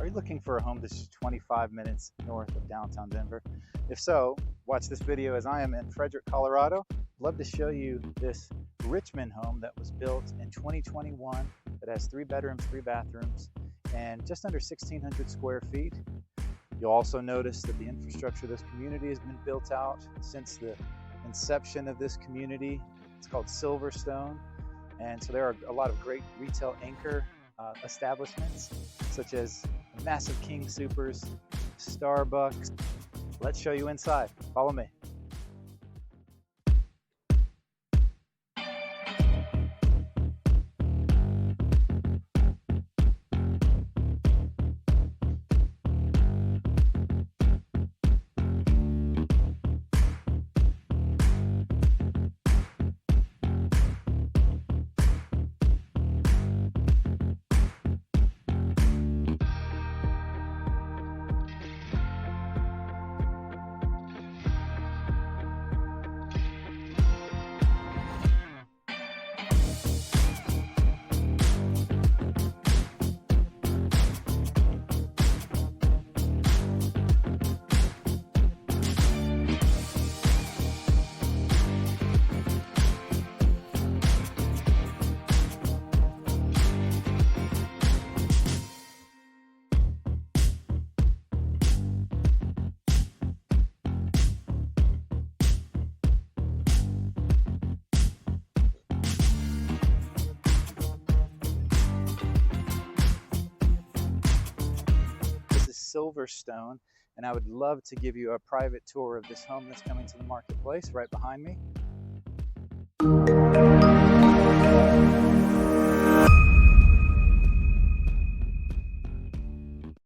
Are you looking for a home that's just 25 minutes north of downtown Denver? If so, watch this video as I am in Frederick, Colorado. I'd love to show you this Richmond home that was built in 2021 that has 3 bedrooms, 3 bathrooms, and just under 1,600 square feet. You'll also notice that the infrastructure of this community has been built out since the inception of this community. It's called Silverstone, and so there are a lot of great retail anchor establishments, such as massive King Soopers, Starbucks. Let's show you inside. Follow me. Silverstone, and I would love to give you a private tour of this home that's coming to the marketplace right behind me.